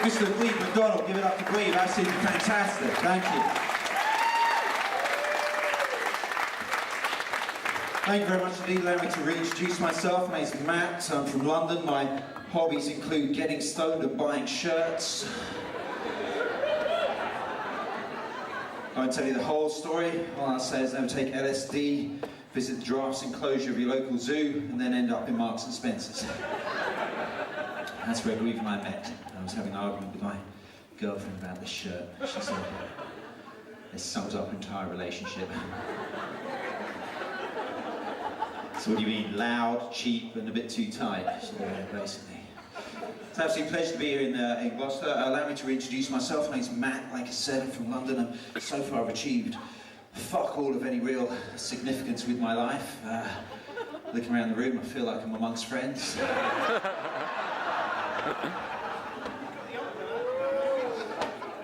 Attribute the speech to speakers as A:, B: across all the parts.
A: Mr. Glebe McDonald, give it up to Glebe, absolutely fantastic, thank you. Thank you very much indeed. Allow me to reintroduce myself. My name is Matt, I'm from London. My hobbies include getting stoned and buying shirts. I won't tell you the whole story. All I'll say is never take LSD, visit the giraffes enclosure of your local zoo, and then end up in Marks and Spencer's. That's where Glebe and I met. I was having an argument with my girlfriend about this shirt. She said, "This sums up our entire relationship." So what do you mean? Loud, cheap, and a bit too tight? So, basically. It's an absolute pleasure to be here in Gloucester. Allow me to reintroduce myself. My name's Matt, like I said, I'm from London, and so far I've achieved fuck all of any real significance with my life. Looking around the room, I feel like I'm amongst friends.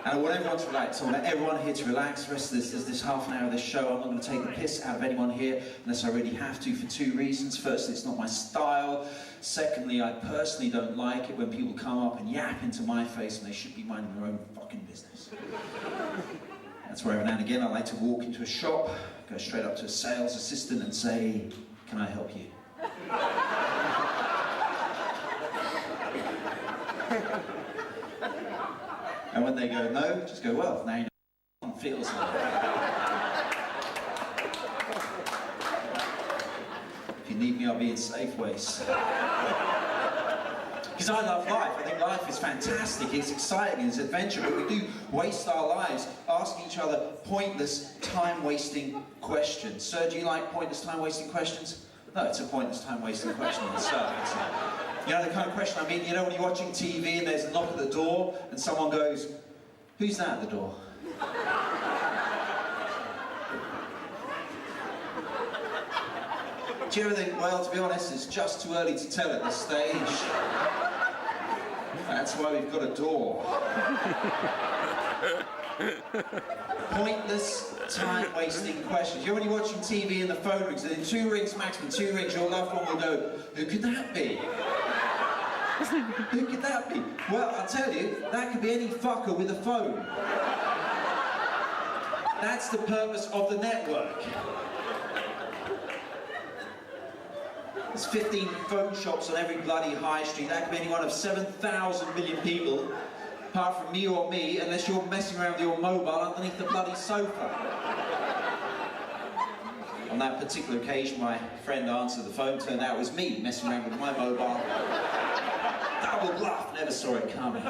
A: And I want everyone to relax. I want everyone here to relax. The rest of this half an hour of this show, I'm not going to take the piss out of anyone here unless I really have to, for two reasons. Firstly, it's not my style. Secondly, I personally don't like it when people come up and yap into my face and they should be minding their own fucking business. That's why every now and again I like to walk into a shop, go straight up to a sales assistant and say, "Can I help you?" And when they go no, just go, "Well, now you know what it feels like." If you need me, I'll be in Safeways. Because I love life. I think life is fantastic, it's exciting, it's adventure, but we do waste our lives asking each other pointless, time-wasting questions. Sir, do you like pointless, time-wasting questions? No, it's a pointless, time-wasting question in itself. You know the kind of question I mean? You know when you're watching TV and there's a knock at the door and someone goes, "Who's that at the door?" Do you ever think, well, to be honest, it's just too early to tell at this stage. That's why we've got a door. Pointless, time-wasting questions. You know when you're watching TV and the phone rings, and in 2 rings, maximum 2 rings, your loved one will go, "Who could that be?" Who could that be? Well, I'll tell you, that could be any fucker with a phone. That's the purpose of the network. There's 15 phone shops on every bloody high street. That could be any one of 7,000 million people, apart from me or me, unless you're messing around with your mobile underneath the bloody sofa. On that particular occasion, my friend answered the phone, turned out it was me messing around with my mobile. Double bluff, never saw it coming.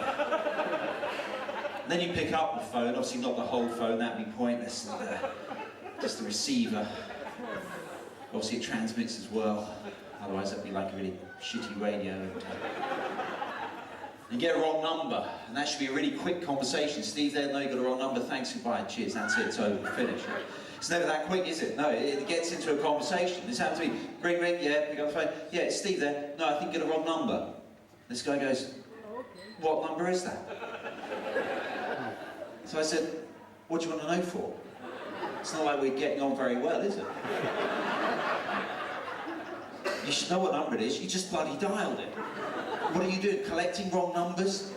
A: Then you pick up the phone, obviously not the whole phone, that'd be pointless. Just the receiver. Obviously it transmits as well, otherwise that'd be like a really shitty radio. And get a wrong number, and that should be a really quick conversation. "Steve there, no, you got a wrong number, thanks, goodbye, cheers, that's it, it's over, finish." It's never that quick, is it? No, it gets into a conversation. This happened to me. Ring, ring, yeah, pick up the phone. "Yeah, it's Steve there. No, I think you got a wrong number." This guy goes, "What number is that?" So I said, "What do you want to know for?" It's not like we're getting on very well, is it? You should know what number it is, you just bloody dialed it. What are you doing, collecting wrong numbers?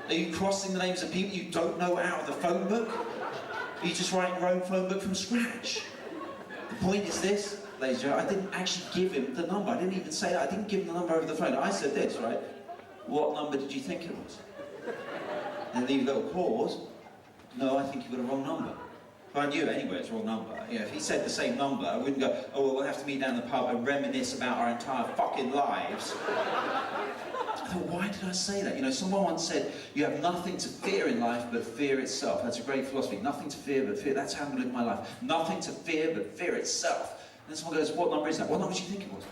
A: Are you crossing the names of people you don't know out of the phone book? Are you just writing your own phone book from scratch? The point is this, ladies and gentlemen, I didn't actually give him the number. I didn't even say that. I didn't give him the number over the phone. I said this, right? "What number did you think it was?" And leave a little pause. "No, I think you got a wrong number." But I knew anyway it's the wrong number. You know, if he said the same number, I wouldn't go, "Oh, well, we'll have to meet down the pub and reminisce about our entire fucking lives." I thought, why did I say that? You know, someone once said, "You have nothing to fear in life but fear itself." That's a great philosophy. Nothing to fear but fear. That's how I'm going to live my life. Nothing to fear but fear itself. And then someone goes, "What number is that?" "What number do you think it was?"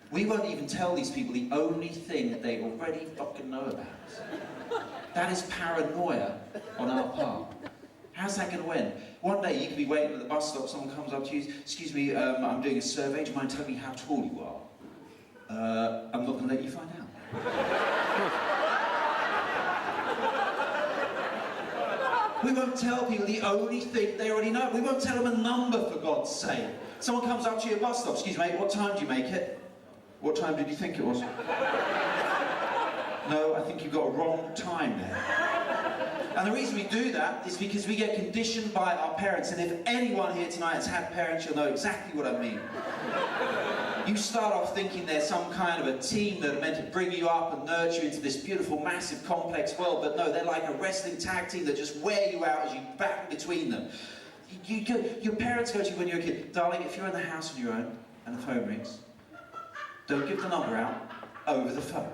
A: We won't even tell these people the only thing that they already fucking know about us. That is paranoia on our part. How's that going to end? One day you could be waiting at the bus stop, someone comes up to you, "Excuse me, I'm doing a survey, do you mind telling me how tall you are?" "I'm not going to let you find out." We won't tell people the only thing they already know. We won't tell them a number, for God's sake. Someone comes up to you at a bus stop, "Excuse me, mate, what time do you make it?" "What time did you think it was?" No, I think you've got a wrong time there. And the reason we do that is because we get conditioned by our parents, and if anyone here tonight has had parents, you'll know exactly what I mean. You start off thinking they're some kind of a team that are meant to bring you up and nurture you into this beautiful, massive, complex world, but no, they're like a wrestling tag team that just wear you out as you back between them. Your parents go to you when you're a kid, darling, if you're in the house on your own and the phone rings, don't give the number out over the phone.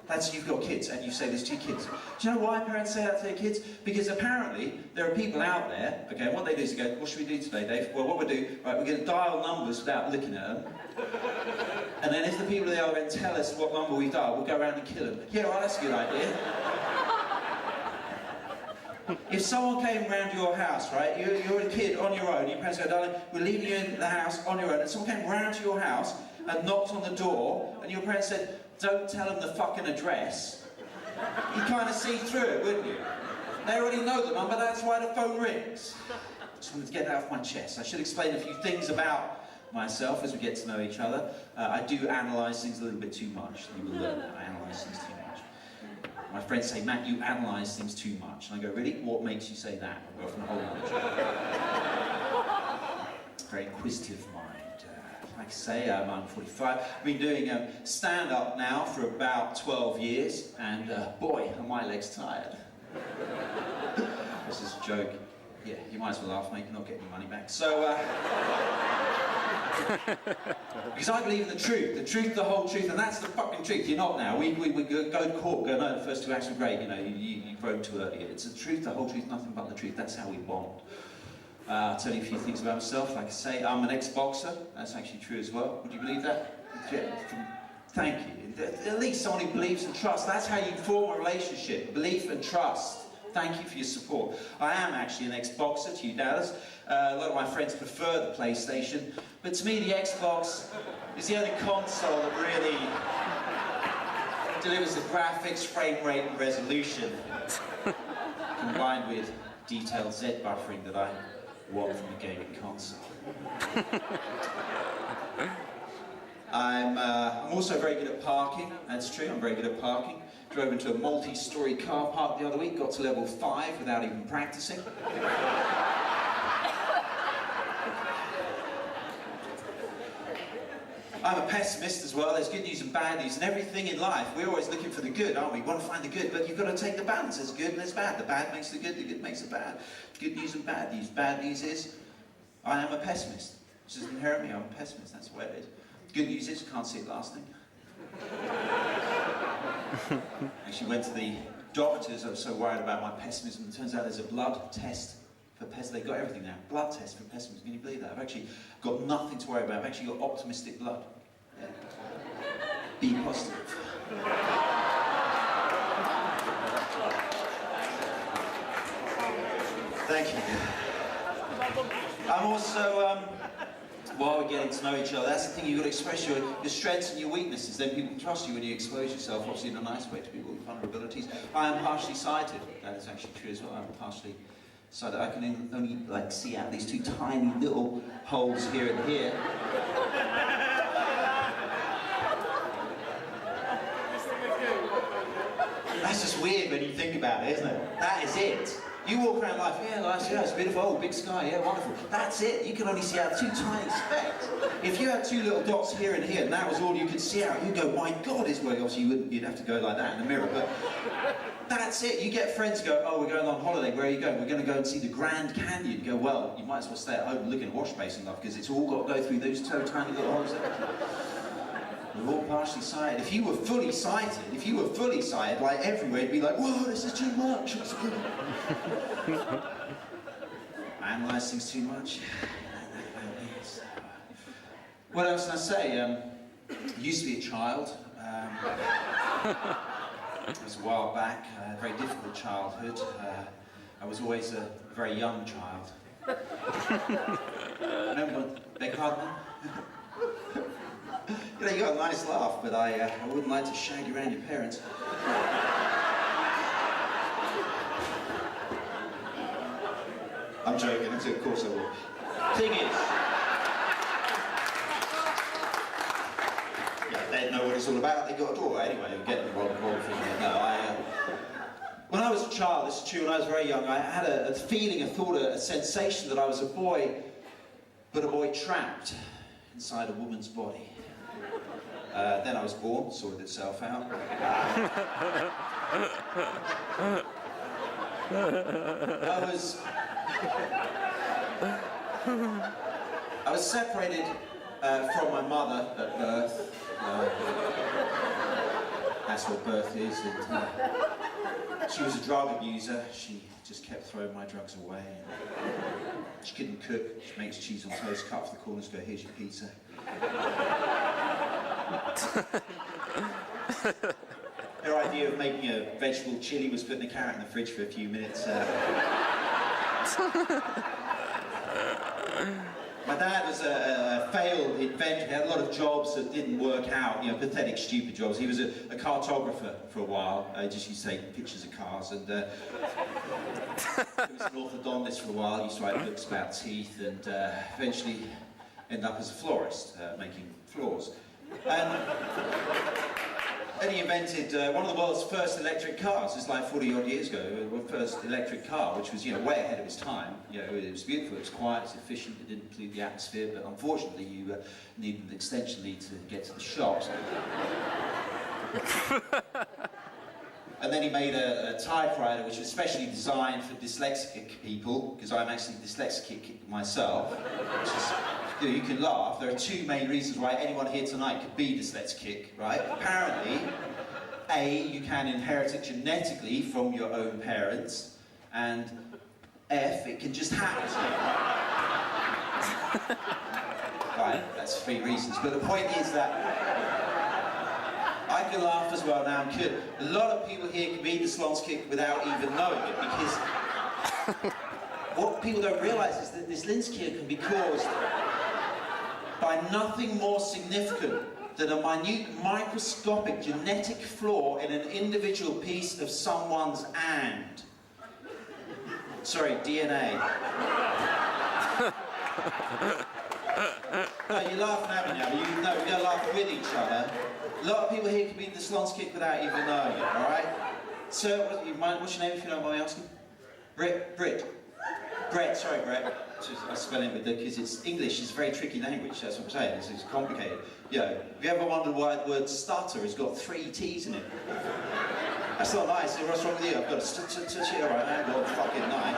A: That's, you've got kids, and you say this to your kids. Do you know why parents say that to their kids? Because apparently there are people out there, okay, and what they do is they go, what should we do today, Dave? Well, what we'll do, right, we're going to dial numbers without looking at them. And then if the people at the other end tell us what number we dial, we'll go around and kill them. Yeah, right, that's a good idea. If someone came round your house, right, you're a kid on your own, your parents go, darling, we're leaving you in the house on your own, and someone came round to your house and knocked on the door, and your parents said, don't tell them the fucking address, you'd kind of see through it, wouldn't you? They already know the number, that's why the phone rings. Just wanted to get that off my chest. I should explain a few things about myself as we get to know each other. I do analyse things a little bit too much. You will learn that I analyse things too much. My friends say, Matt, you analyse things too much. And I go, really? What makes you say that? I go from a whole lot. Very inquisitive mind. Like I say, I'm 45. I've been doing stand-up now for about 12 years, and boy, are my legs tired. This is a joke. Yeah, you might as well laugh, mate, you're not getting your money back. So, because I believe in the truth, the whole truth, and that's the fucking truth. You're not now. We go to court, go, no, the first two acts were great, you know, you wrote too early. It's the truth, the whole truth, nothing but the truth. That's how we bond. I'll tell you a few things about myself. Like I say, I'm an ex-boxer. That's actually true as well. Would you believe that? Thank you. At least someone who believes and trusts. That's how you form a relationship. Belief and trust. Thank you for your support. I am actually an ex-boxer, to you doubters. A lot of my friends prefer the PlayStation. But to me, the Xbox is the only console that really delivers the graphics, frame rate, and resolution, combined with detailed Z buffering that I want from a gaming console. I'm also very good at parking. That's true, I'm very good at parking. Drove into a multi-storey car park the other week, got to level 5 without even practicing. I'm a pessimist as well. There's good news and bad news and everything in life. We're always looking for the good, aren't we? We want to find the good, but you've got to take the balance. There's good and there's bad. The bad makes the good makes the bad. Good news and bad news. Bad news is, I am a pessimist. This is inherently, I'm a pessimist, that's the way it is. Good news is, can't see it lasting. Actually went to the doctors, I was so worried about my pessimism. It turns out there's a blood test for pessimism. They've got everything now. Blood test for pessimism. Can you believe that? I've actually got nothing to worry about. I've actually got optimistic blood. Yeah. Be positive. Thank you. I'm also, while we're getting to know each other, that's the thing, you've got to express your strengths and your weaknesses, then people trust you when you expose yourself, obviously in a nice way to people's vulnerabilities. I am partially sighted, that is actually true as well, I'm partially sighted. I can only like see out these two tiny little holes here and here. That's just weird when you think about it, isn't it? That is it. You walk around life, yeah, nice, yeah, it's beautiful, oh, big sky, yeah, wonderful. That's it, you can only see out two tiny specks. If you had two little dots here and here, and that was all you could see out, you'd go, my God, it's well, obviously you'd have to go like that in the mirror, but that's it. You get friends go, oh, we're going on holiday, where are you going? We're going to go and see the Grand Canyon. You go, well, you might as well stay at home and look in a wash basin, love, because it's all got to go through those two tiny little holes there. We're all partially sighted. If you were fully sighted, like everywhere, you'd be like, whoa, this is too much. I analyse things too much. What else can I say? I used to be a child. It was a while back, a very difficult childhood. I was always a very young child. Remember when, beg your pardon? You know, you got a nice laugh, but I wouldn't like to shag you around your parents. I'm joking, of course I will. Thing is, yeah, they'd know what what it's all about. They got a door. Anyway, we're getting the wrong thing there. No, when I was a child, this is true, when I was very young, I had a feeling, a thought, a sensation that I was a boy, but a boy trapped inside a woman's body. Then I was born, sorted itself out. I was separated from my mother at birth. That's what birth is. And, she was a drug abuser. She just kept throwing my drugs away. She couldn't cook. She makes cheese on toast, cut off the corners, go, here's your pizza. Her idea of making a vegetable chili was putting a carrot in the fridge for a few minutes. My dad was a failed inventor. He had a lot of jobs that didn't work out, you know, pathetic, stupid jobs. He was a cartographer for a while. Just used to take pictures of cars, and he was an orthodontist for a while. He used to write books about teeth, and eventually ended up as a florist, making floors. And he invented one of the world's first electric cars. It's like 40 odd years ago, the first electric car, which was, you know, way ahead of its time. You know, it was beautiful, it was quiet, it was efficient, it didn't pollute the atmosphere, but unfortunately you needed an extension lead to get to the shops. And then he made a typewriter which was specially designed for dyslexic people, because I'm actually dyslexic myself. Which is, you know, you can laugh. There are two main reasons why anyone here tonight could be dyslexic, right? Apparently, A, you can inherit it genetically from your own parents, and F, it can just happen to you. Right, that's three reasons. But the point is that I can laugh as well now, and could. A lot of people here can be dyslexic without even knowing it, because what people don't realise is that dyslexia can be caused by nothing more significant than a minute microscopic genetic flaw in an individual piece of someone's and. Sorry, DNA. No, you're laughing at me now, but we're going to laugh with each other. A lot of people here can be dyslexic without even knowing it, alright? So, what's your name if you don't mind me asking? Brett, sorry Brett. I spell it with because it's English, it's a very tricky language, that's what I'm saying, it's complicated. You know, have you ever wondered why the word stutter has got 3 T's in it? That's not nice, what's wrong with you? I've got a alright, I ain't got a fucking night.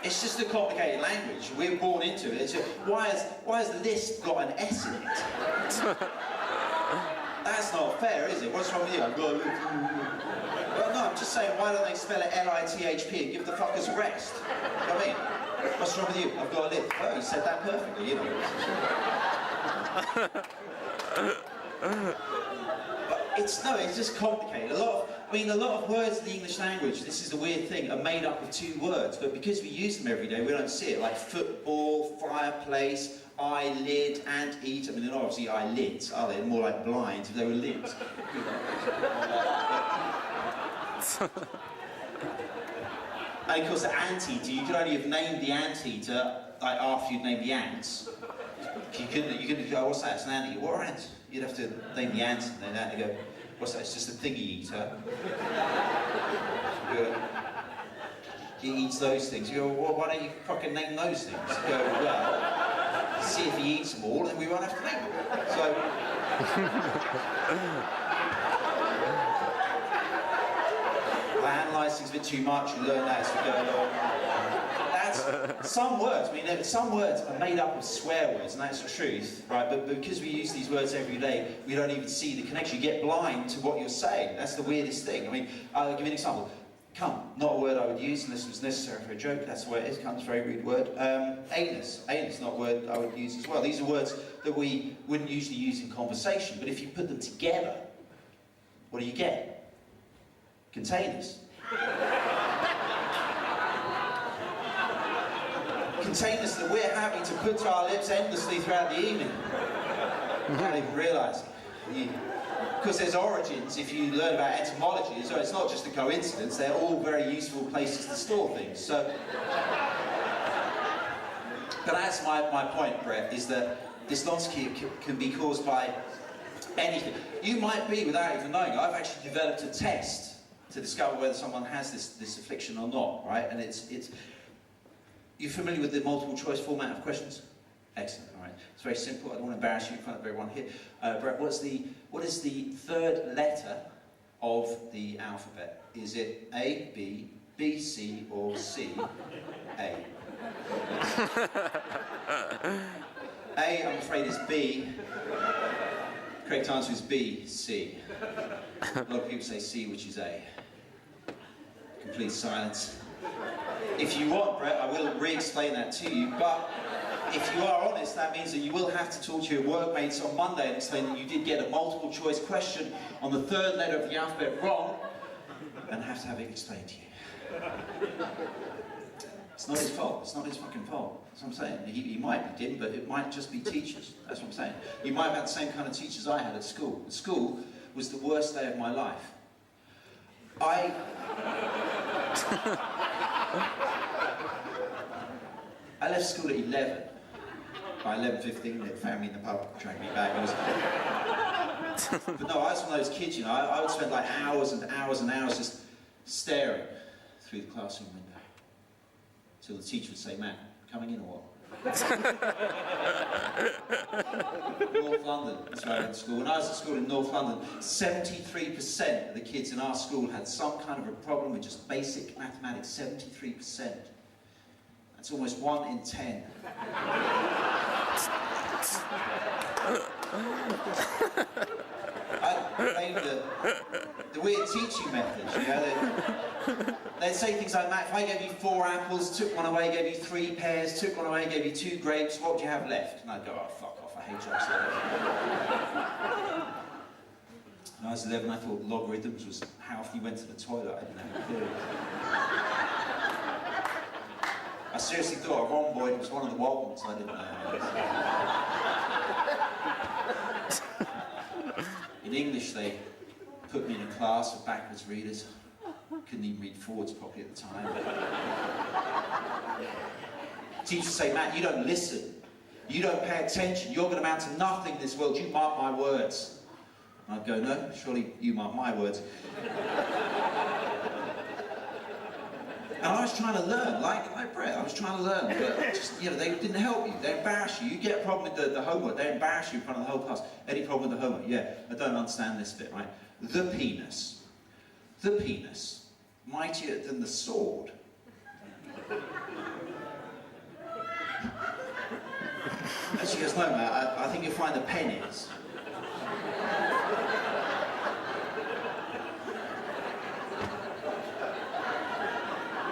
A: It's just a complicated language. We're born into it. Why has Lisp got an S in it? That's not fair, is it? What's wrong with you? I've got a... Well, no, I'm just saying, why don't they spell it L-I-T-H-P and give the fuckers a rest? You know what I mean? What's wrong with you? I've got a lisp. Oh, you said that perfectly, you know. But it's just complicated. A lot of words in the English language, this is a weird thing, are made up of 2 words, but because we use them every day, we don't see it. Like football, fireplace, eyelid, and eat. I mean, they're not obviously eyelids, are they? They're more like blinds if they were lids. And of course, the anteater, you could only have named the anteater like after you'd named the ants. You couldn't go, what's that? It's an anteater. What are ants? You'd have to name the ants and then that and go, what's that? It's just a thingy eater. He eats those things. You go, well, why don't you fucking name those things? You go, well, see if he eats them all and we won't have to name them. So... I analyse things a bit too much and learn that as we go along. That's some words. I mean, some words are made up of swear words, and that's the truth, right? But because we use these words every day, we don't even see the connection. You get blind to what you're saying. That's the weirdest thing. I mean, I'll give you an example. Come, not a word I would use unless it was necessary for a joke. That's the way it is. Come, it's a very rude word. Anus, not a word I would use as well. These are words that we wouldn't usually use in conversation, but if you put them together, what do you get? Containers. Containers that we're happy to put to our lips endlessly throughout the evening. You don't even realise it. Because there's origins, if you learn about etymology, so it's not just a coincidence, they're all very useful places to store things. So, but that's my point, Brett, is that Dyslexia can be caused by anything. You might be, without even knowing, I've actually developed a test to discover whether someone has this affliction or not, right? And it's you're familiar with the multiple choice format of questions? Excellent, all right. It's very simple. I don't want to embarrass you in front of everyone here. Brett, what is the third letter of the alphabet? Is it A, B, B, C, or C, A? A, I'm afraid, is B. Correct answer is B, C. A lot of people say C, which is A. Complete silence. If you want, Brett, I will re-explain that to you, but if you are honest, that means that you will have to talk to your workmates on Monday and explain that you did get a multiple choice question on the third letter of the alphabet wrong, and have to have it explained to you. It's not his fault. It's not his fucking fault. That's what I'm saying. He might be dim, but it might just be teachers. That's what I'm saying. You might have had the same kind of teachers I had at school. At school was the worst day of my life. I left school at 11. By 11:15, they found me in the pub, dragged me back. But no, I was one of those kids, you know, I would spend like hours and hours and hours just staring through the classroom window. Till the teacher would say, Matt, coming in or what? North London, that's where I went to school. When I was at school in North London, 73% of the kids in our school had some kind of a problem with just basic mathematics. 73%. That's almost 1 in 10. I blame the weird teaching methods, you know. They'd say things like, Matt, if I gave you 4 apples, took one away, gave you 3 pears, took one away, gave you 2 grapes, what would you have left? And I'd go, oh, fuck off, I hate jobs like that. When I was 11, I thought logarithms was how often you went to the toilet. I didn't have a clue. I seriously thought a rhomboid was one of the Waltons. I didn't know. In English, they put me in a class of backwards readers. Couldn't even read forwards properly at the time. Teachers say, Matt, you don't listen. You don't pay attention. You're going to amount to nothing in this world. You mark my words. And I'd go, no, surely you mark my words. And I was trying to learn, like Brett, I was trying to learn, but just, you know, they didn't help you, they embarrass you. You get a problem with the homework, they embarrass you in front of the whole class. Any problem with the homework? Yeah, I don't understand this bit, right? The penis, mightier than the sword. As you guys know, Matt, I think you'll find the pen is.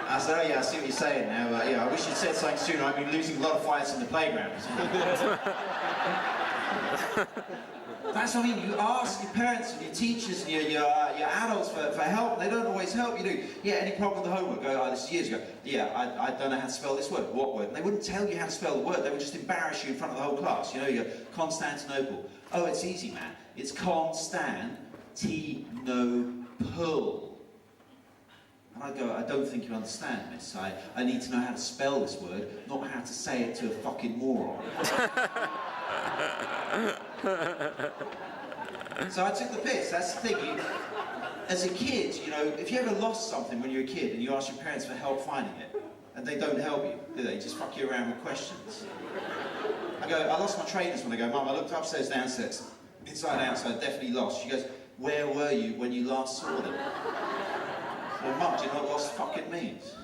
A: I said, oh yeah, I see what you're saying now. Yeah, I wish you'd said something sooner. I've been losing a lot of fights in the playground. That's what I mean. You ask your parents and your teachers and your adults for help. They don't always help you, do. Yeah, any problem with the homework? Go, oh, this is years ago. Yeah, I don't know how to spell this word. What word? And they wouldn't tell you how to spell the word. They would just embarrass you in front of the whole class. You know, you go, Constantinople. Oh, it's easy, man. It's Constantinople. And I go, I don't think you understand, miss. I need to know how to spell this word, not how to say it to a fucking moron. So I took the piss, that's the thing. As a kid, you know, if you ever lost something when you were a kid and you ask your parents for help finding it, and they don't help you, do they? Just fuck you around with questions. I go, I lost my trainers when I go, Mum, I looked upstairs, downstairs, inside, outside, definitely lost. She goes, where were you when you last saw them? Well, Mum, do you know what lost fucking means?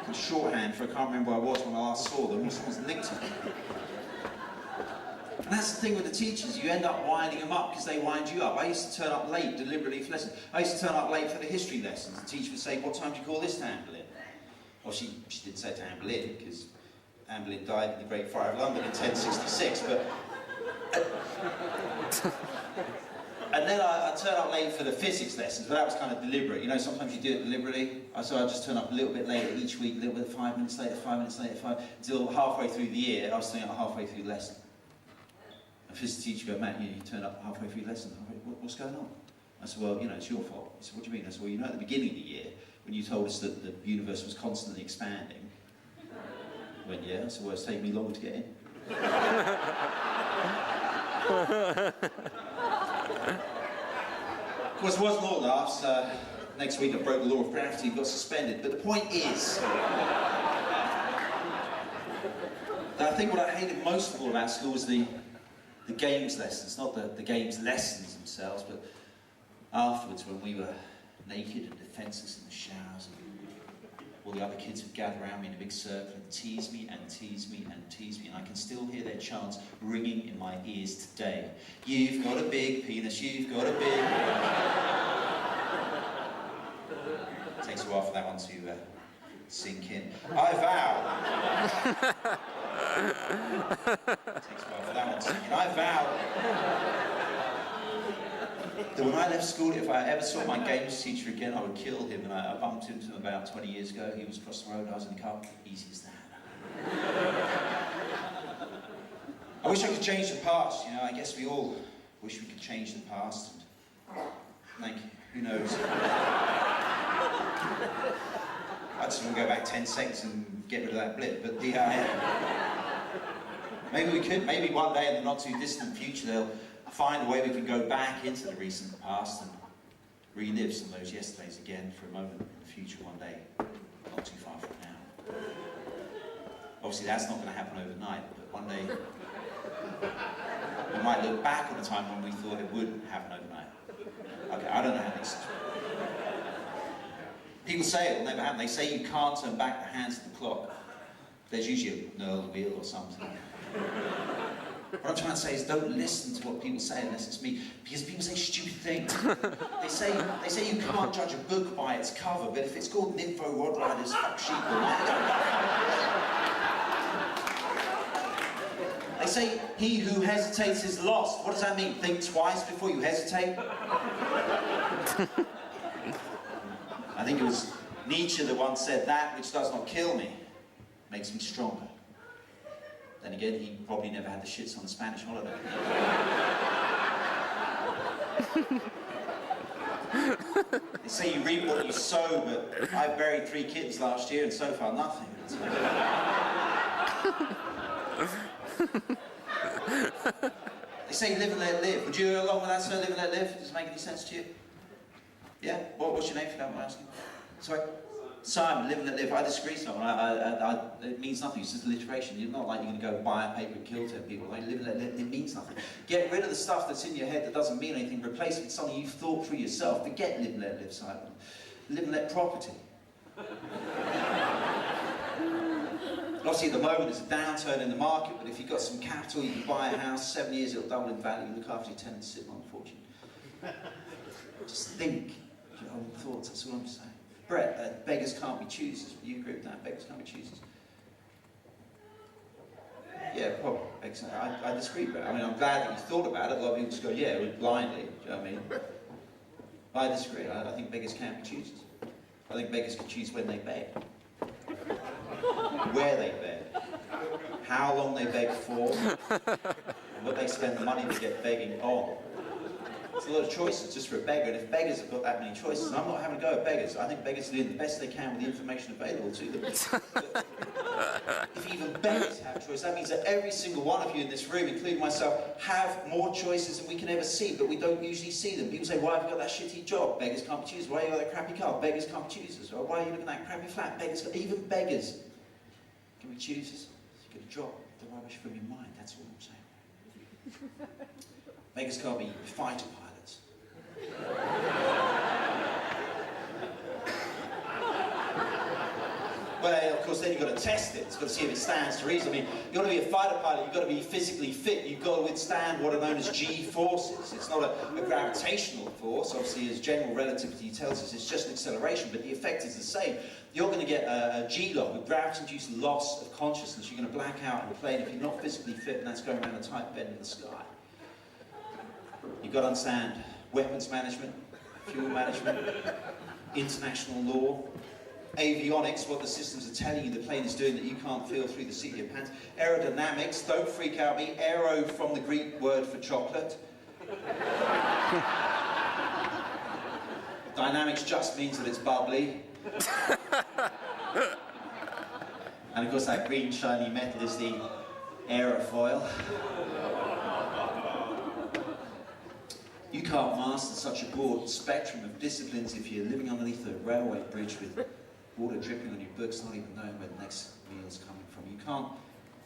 A: It's shorthand for I can't remember where I was when I last saw them, or someone's nicked them. And that's the thing with the teachers, you end up winding them up because they wind you up. I used to turn up late deliberately for lessons. I used to turn up late for the history lessons. The teacher would say, what time do you call this to Anne Boleyn? Well, she didn't say to Anne Boleyn, because Anne Boleyn died in the Great Fire of London in 1066, but... And then I turn up late for the physics lessons, but that was kind of deliberate. You know, sometimes you do it deliberately. So I just turn up a little bit later each week, a little bit, 5 minutes later, 5 minutes later, until halfway through the year, I was turning up halfway through the lesson. And the physics teacher would go, Matt, you turn up halfway through the lesson. I went, what's going on? I said, well, you know, it's your fault. He said, what do you mean? I said, well, you know, at the beginning of the year, when you told us that the universe was constantly expanding, I went, yeah. I said, well, it's taken me longer to get in. Of course, it wasn't all laughs. Next week I broke the law of gravity and got suspended. But the point is, that I think what I hated most of all about school was the games lessons. Not the games lessons themselves, but afterwards when we were naked and defenceless in the showers, and all the other kids would gather around me in a big circle and tease me and tease me and tease me, and I can still hear their chants ringing in my ears today. You've got a big penis, you've got a big... It takes a while for that one to sink in. I vow... It takes a while for that one to sink in. I vow... that when I left school, if I ever saw my games teacher again, I would kill him. And I bumped into him about 20 years ago. He was across the road, I was in the car. Easy as that. I wish I could change the past, you know. I guess we all wish we could change the past. And, like, who knows? I just want to go back 10 seconds and get rid of that blip. But maybe we could. Maybe one day in the not too distant future, they'll find a way we can go back into the recent past and relive some of those yesterdays again for a moment in the future one day, not too far from now. Obviously that's not going to happen overnight, but one day we might look back on a time when we thought it would happen overnight. Okay, I don't know how these things work. People say it will never happen. They say you can't turn back the hands of the clock. There's usually a knurled wheel or something. What I'm trying to say is don't listen to what people say unless it's me, because people say stupid things. They say you can't judge a book by its cover, but if it's called Nympho Rod Riders Fuck Sheep, they say he who hesitates is lost. What does that mean? Think twice before you hesitate? I think it was Nietzsche that once said, that which does not kill me makes me stronger. Then again, he probably never had the shits on a Spanish holiday. They say you reap what you sow, but I buried 3 kittens last year and so far nothing. They say live and let live. Would you go along with that, sir? Live and let live? Does it make any sense to you? Yeah? What's your name, if you don't mind asking? Sorry? Simon, live and let live. I disagree, Simon. It means nothing. It's just alliteration. You're not like you're going to go buy a paper and kill 10 people. Like, live and let live, it means nothing. Get rid of the stuff that's in your head that doesn't mean anything. Replace it with something you've thought through yourself. Forget live and let live, Simon. Live and let property. Obviously, at the moment, there's a downturn in the market, but if you've got some capital, you can buy a house. 7 years, it'll double in value. Look after your tenants, sit on a fortune. Just think your own thoughts. That's all I'm saying. Brett, beggars can't be choosers. Would you agree with that? Beggars can't be choosers. Yeah, probably. I disagree, Brett. I mean, I'm glad that you thought about it. A lot of people just go, yeah, blindly. Do you know what I mean? I disagree. I think beggars can't be choosers. I think beggars can choose when they beg, where they beg, how long they beg for, and what they spend the money to get begging on. It's a lot of choices just for a beggar, and if beggars have got that many choices, and I'm not having a go at beggars, I think beggars are doing the best they can with the information available to them. If even beggars have choice, that means that every single one of you in this room, including myself, have more choices than we can ever see, but we don't usually see them. People say, why have you got that shitty job? Beggars can't be choosers. Why have you got that crappy car? Beggars can't be choosers. Or why are you looking at that crappy flat? Even beggars can be choosers. You get a job, the rubbish from your mind, that's all I'm saying. Beggars can't be fighter pilots. Well, of course, then you've got to test it. It's got to see if it stands to reason. I mean, you've got to be a fighter pilot, you've got to be physically fit, you've got to withstand what are known as G-forces. It's not a gravitational force, obviously, as general relativity tells us, it's just an acceleration, but the effect is the same. You're going to get a G-lock, a gravity-induced loss of consciousness. You're going to black out in the plane if you're not physically fit, and that's going around a tight bend in the sky. You've got to understand weapons management, fuel management, international law, avionics, what the systems are telling you the plane is doing that you can't feel through the seat of your pants, aerodynamics, don't freak out me, aero from the Greek word for chocolate. Dynamics just means that it's bubbly. And of course that green shiny metal is the aerofoil. You can't master such a broad spectrum of disciplines if you're living underneath a railway bridge with water dripping on your books, not even knowing where the next meal's coming from. You can't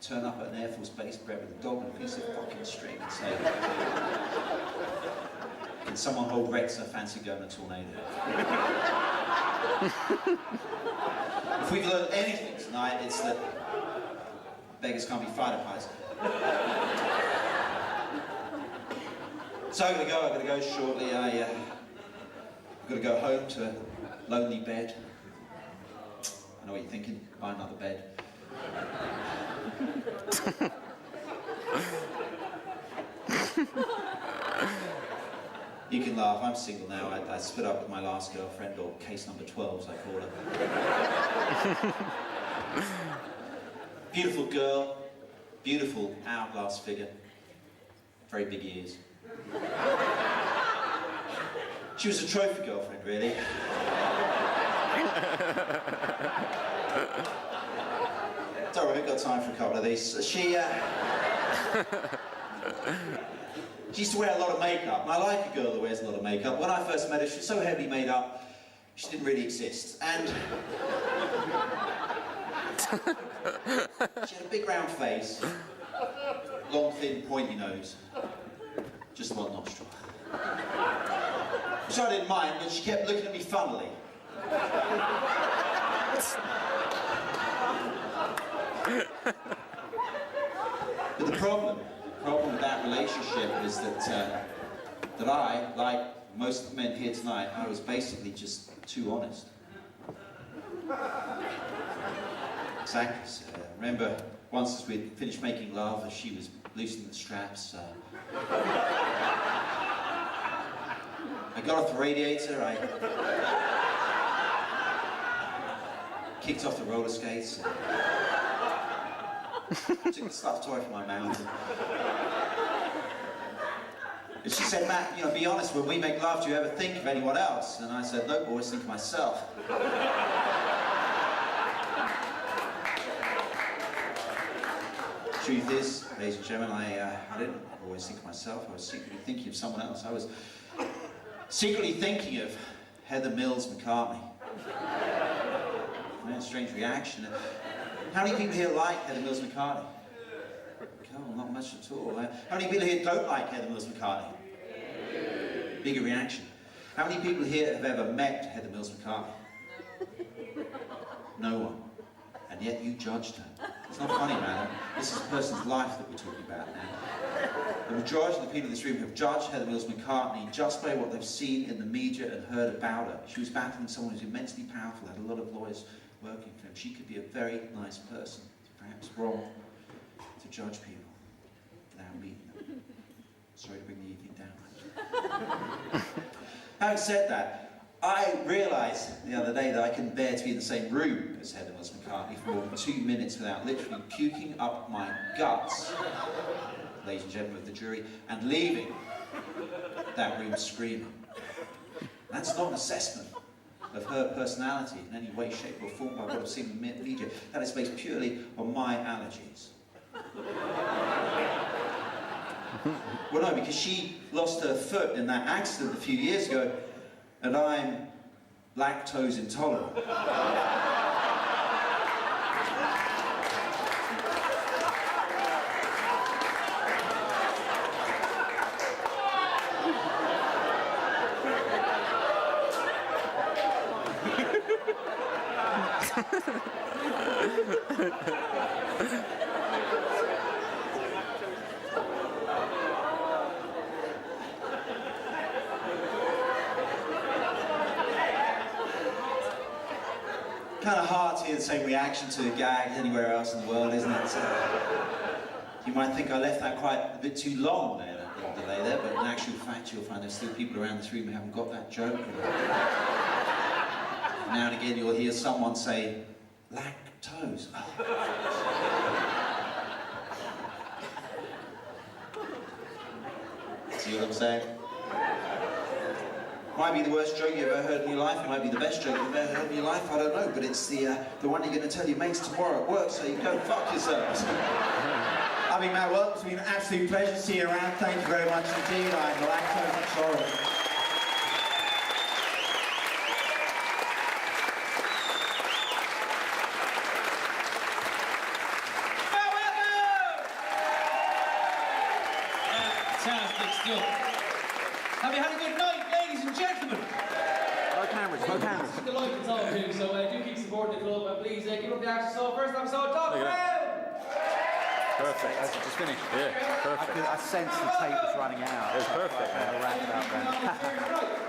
A: turn up at an Air Force base prep with a dog and a piece of fucking string and say, can someone hold Rex? I fancy going a tornado. If we've learned anything tonight, it's that beggars can't be fighter pilots. So I'm gonna go shortly. I've got to go home to a lonely bed. I know what you're thinking, buy another bed. You can laugh, I'm single now. I split up with my last girlfriend, or case number 12 as I call her. Beautiful girl, beautiful hourglass figure, very big ears. She was a trophy girlfriend, really. Don't worry, we've got time for a couple of these. She used to wear a lot of makeup, and I like a girl that wears a lot of makeup. When I first met her, she was so heavily made up, she didn't really exist. And she had a big round face, long, thin, pointy nose, just one nostril. Which I didn't mind, but she kept looking at me funnily. But the problem with that relationship is that I, like most of the men here tonight, I was basically just too honest. Exactly. So, remember, once as we'd finished making love, as she was loosening the straps, I got off the radiator, I kicked off the roller skates, took the stuffed toy from my mouth. And she said, Matt, you know, be honest, when we make love, do you ever think of anyone else? And I said, no, always think of myself. Truth is, ladies and gentlemen, I didn't always think of myself. I was secretly thinking of someone else. I was secretly thinking of Heather Mills McCartney. A strange reaction. How many people here like Heather Mills McCartney? Oh, not much at all. How many people here don't like Heather Mills McCartney? Bigger reaction. How many people here have ever met Heather Mills McCartney? No one. And yet you judged her. It's not funny, man. This is a person's life that we're talking about now. The majority of the people in this room have judged Heather Mills McCartney just by what they've seen in the media and heard about her. She was battling someone who's immensely powerful, had a lot of lawyers working for him. She could be a very nice person. It's perhaps wrong to judge people without meeting them. Sorry to bring the evening down. Having said that, I realised the other day that I couldn't bear to be in the same room as Heather Mills McCartney for more than 2 minutes without literally puking up my guts, ladies and gentlemen of the jury, and leaving that room screaming. That's not an assessment of her personality in any way, shape or form by what I've seen in the media. That is based purely on my allergies. Well, no, because she lost her foot in that accident a few years ago, and I'm lactose intolerant. Kind of hard to hear the same reaction to a gag anywhere else in the world, isn't it? You might think I left that quite a bit too long there, that little delay there, but in actual fact you'll find there's still people around this room who haven't got that joke. Now and again you'll hear someone say, lactose. See what I'm saying? Might be the worst joke you've ever heard in your life, it might be the best joke you've ever heard in your life, I don't know, but it's the one you're going to tell your mates tomorrow at work, so you go fuck yourselves.
B: I mean, Matt, well, it's been an absolute pleasure to see you around. Thank you very much indeed. I'm lactose intolerant.
C: Fantastic stuff. Have you had a good night, ladies and gentlemen?
D: No cameras, no cameras.
C: The light is on too, so do keep supporting the club and please give up the action. So first episode, Top Round!
D: Perfect. As it just finished. Yeah, perfect. I sensed the tape was running out. It was perfect. Wrap it up then.